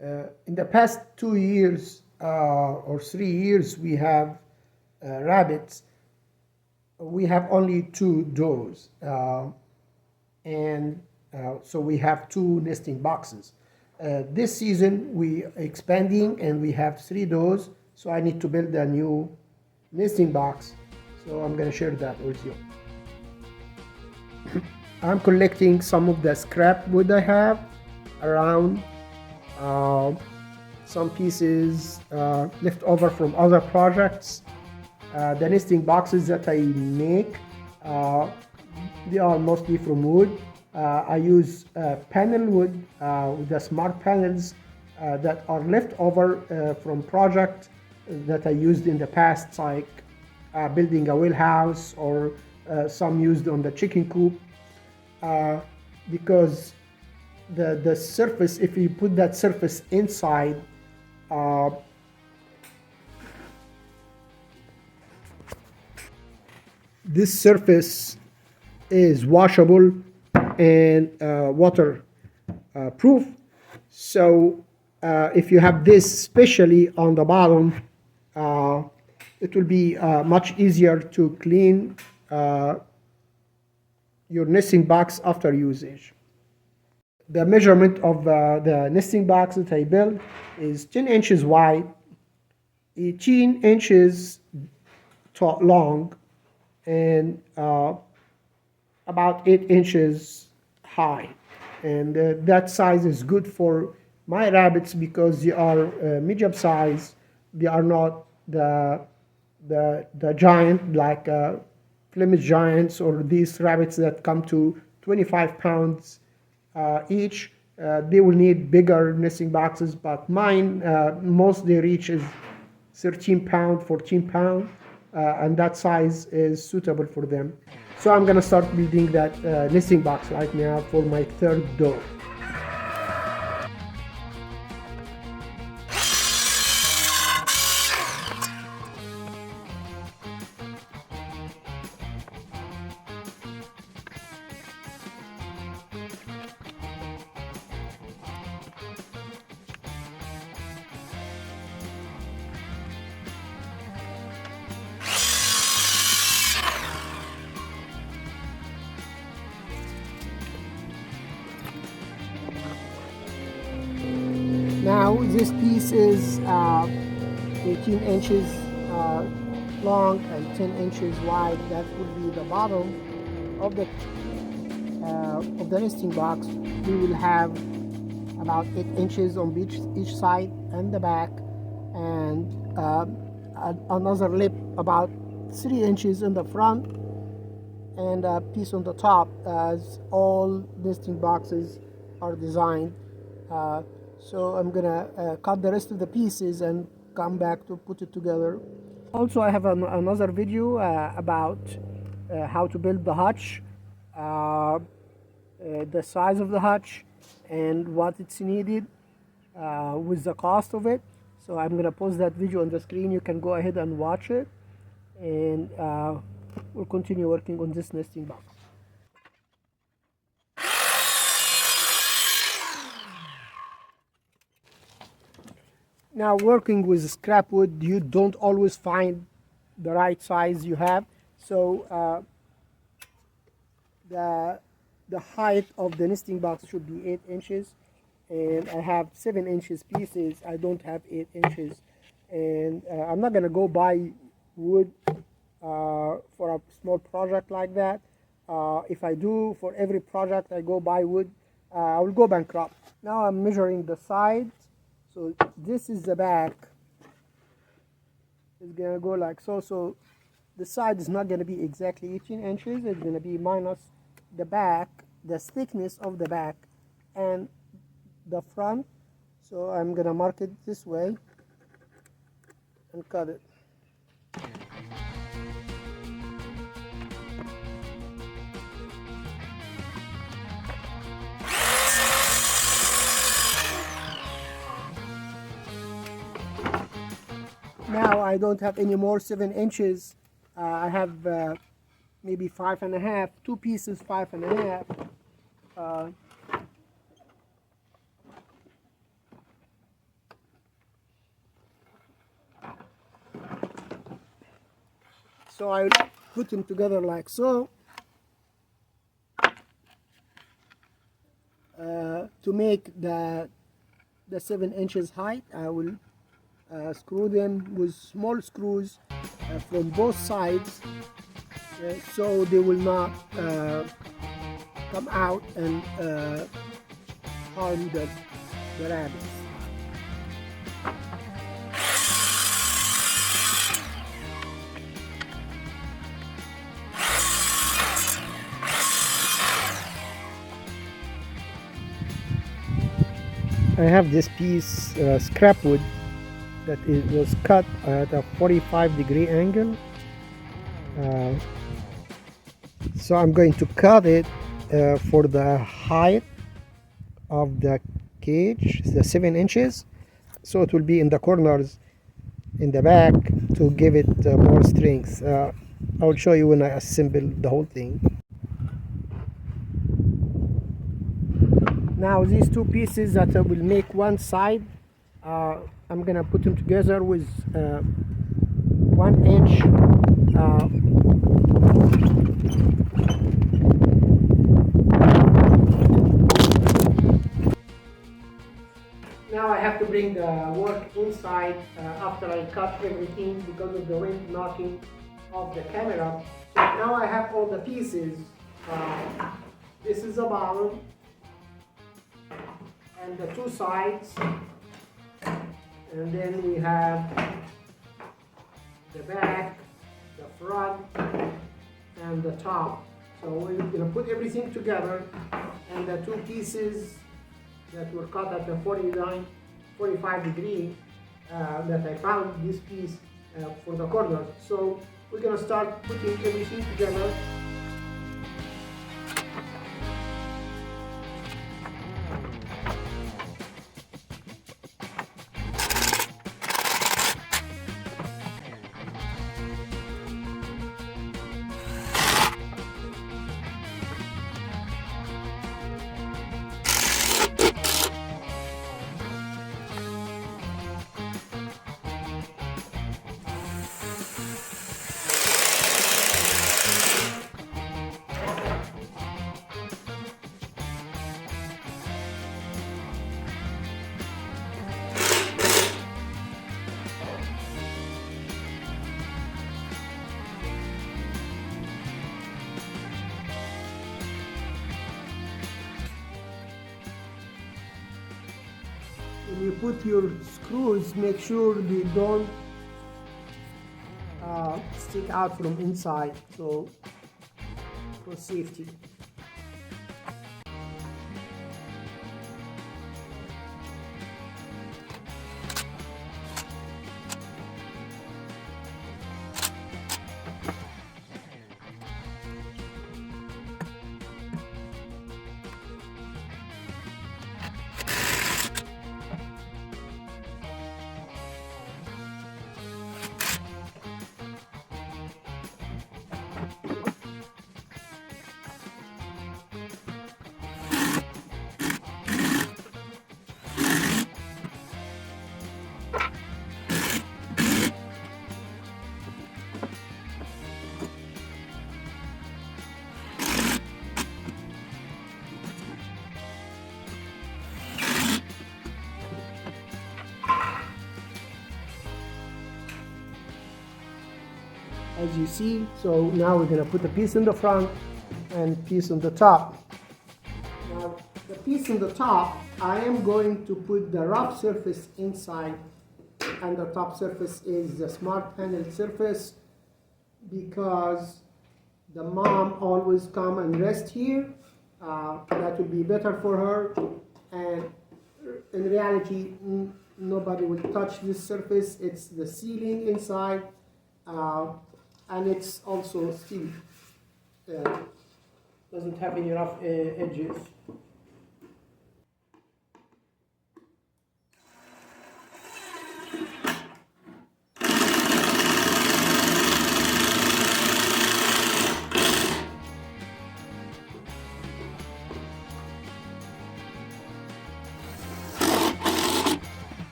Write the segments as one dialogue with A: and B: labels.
A: In the past 2 years or 3 years, we have rabbits. We have only two doors, and so we have two nesting boxes. This season we are expanding and we have three doors, so I need to build a new nesting box. So I'm going to share that with you. I'm collecting some of the scrap wood I have around, uh, some pieces left over from other projects. The nesting boxes that I make, uh, they are mostly from wood. I use panel wood with the smart panels that are left over from project that I used in the past, like building a wheel house, or some used on the chicken coop. uh, because the surface, if you put that surface inside, uh, this surface is washable and water proof. So if you have this especially on the bottom, uh, it will be much easier to clean your nesting box after usage. The measurement of the nesting box that I built is 10 inches wide, 18 inches long, and about 8 inches high. And that size is good for my rabbits because they are medium size. They are not the giant like Flemish giants or these rabbits that come to 25 pounds each. They will need bigger nesting boxes, but mine, most they reach is 13 pound, 14 pound, and that size is suitable for them. So I'm gonna start building that nesting box right now for my third door. Now this piece is 18 inches long and 10 inches wide. That would be the bottom of the nesting box. We will have about 8 inches on each side and the back, and another lip about 3 inches in the front, and a piece on the top, as all nesting boxes are designed. So I'm gonna cut the rest of the pieces and come back to put it together. Also, I have another video about how to build the hutch, the size of the hutch, and what it's needed with the cost of it. So I'm gonna post that video on the screen. You can go ahead and watch it, and we'll continue working on this nesting box. Now, working with scrap wood, you don't always find the right size you have. So the height of the nesting box should be 8 inches, and I have 7 inches pieces. I don't have 8 inches, and I'm not gonna go buy wood for a small project like that. If I do for every project I go buy wood, I will go bankrupt. Now I'm measuring the sides. So this is the back. It's gonna go like so. So the side is not gonna be exactly 18 inches. It's gonna be minus the back, the thickness of the back, and the front. So I'm gonna mark it this way and cut it. Now I don't have any more 7 inches. I have maybe 5.5, two pieces, 5.5. So I put them together like so. To make the 7 inches height, I will screw them with small screws from both sides, so they will not come out and harm the rabbits. I have this piece scrap wood that was cut at a 45-degree angle. So I'm going to cut it for the height of the cage, the 7 inches, so it will be in the corners in the back to give it more strength. I'll show you when I assemble the whole thing. Now these two pieces that will make one side, I'm gonna put them together with 1 inch now I have to bring the work inside after I cut everything because of the wind knocking off the camera. So now I have all the pieces. This is a bowl and the two sides, and then we have the back, the front, and the top. So we're going to put everything together, and the two pieces that were cut at the 45 degree that I found this piece for the corner. So we're going to start putting everything together. When you put your screws, make sure they don't stick out from inside, so for safety. As you see, so now we're going to put a piece in the front and a piece on the top. Now the piece in the top, I am going to put the rough surface inside, and the top surface is the smart panel surface, because the mom always come and rest here. That will be better for her, and in reality nobody will touch this surface. It's the ceiling inside, and it's also steel, doesn't have any rough edges.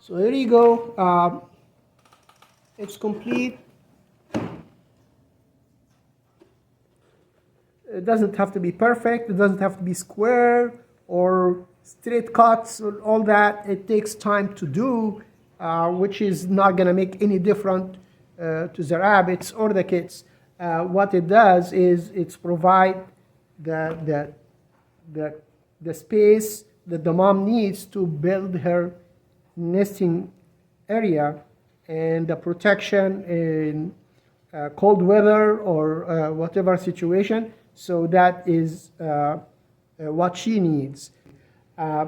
A: So here you go. It's complete. It doesn't have to be perfect. It doesn't have to be square or straight cuts or all that. It takes time to do, which is not going to make any difference to the rabbits or the kids. What it does is it's provide the space that the mom needs to build her nesting area and the protection in cold weather or whatever situation. So that is what she needs. I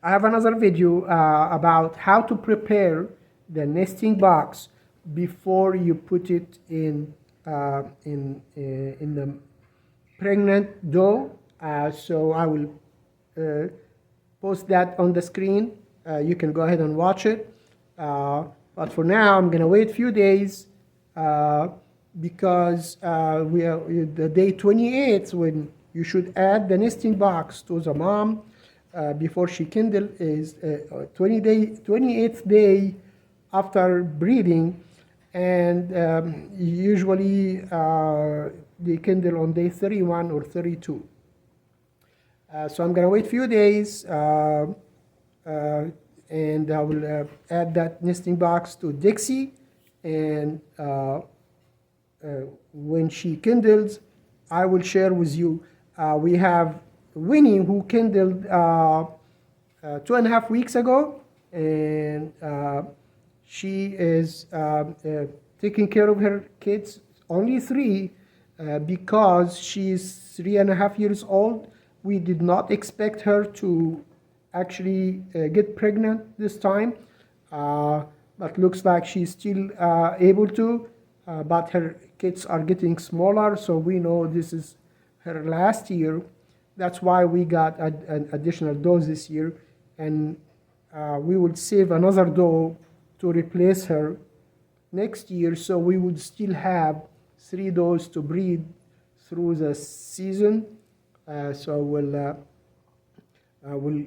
A: have another video about how to prepare the nesting box before you put it in the pregnant doe. So I will post that on the screen. You can go ahead and watch it. But for now, I'm gonna wait a few days because we are the day 28 when you should add the nesting box to the mom before she kindle is 28th day after breeding, and usually they kindle on day 31 or 32. So I'm gonna wait a few days and I will add that nesting box to Dixie, and when she kindles, I will share with you. We have Winnie who kindled 2.5 weeks ago, and she is taking care of her kids, only 3, because she's 3.5 years old. We did not expect her to actually get pregnant this time, but looks like she's still able to, but her kids are getting smaller, so we know this is her last year. That's why we got an additional dose this year, and we would save another doe to replace her next year, so we would still have 3 does to breed through the season. So we'll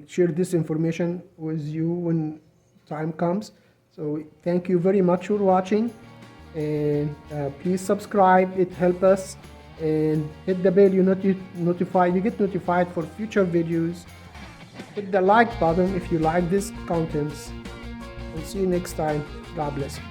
A: share this information with you when time comes. So thank you very much for watching, and please subscribe. It helps us, and hit the bell. You get notified for future videos. Hit the like button if you like this contents. We'll see you next time. God bless you.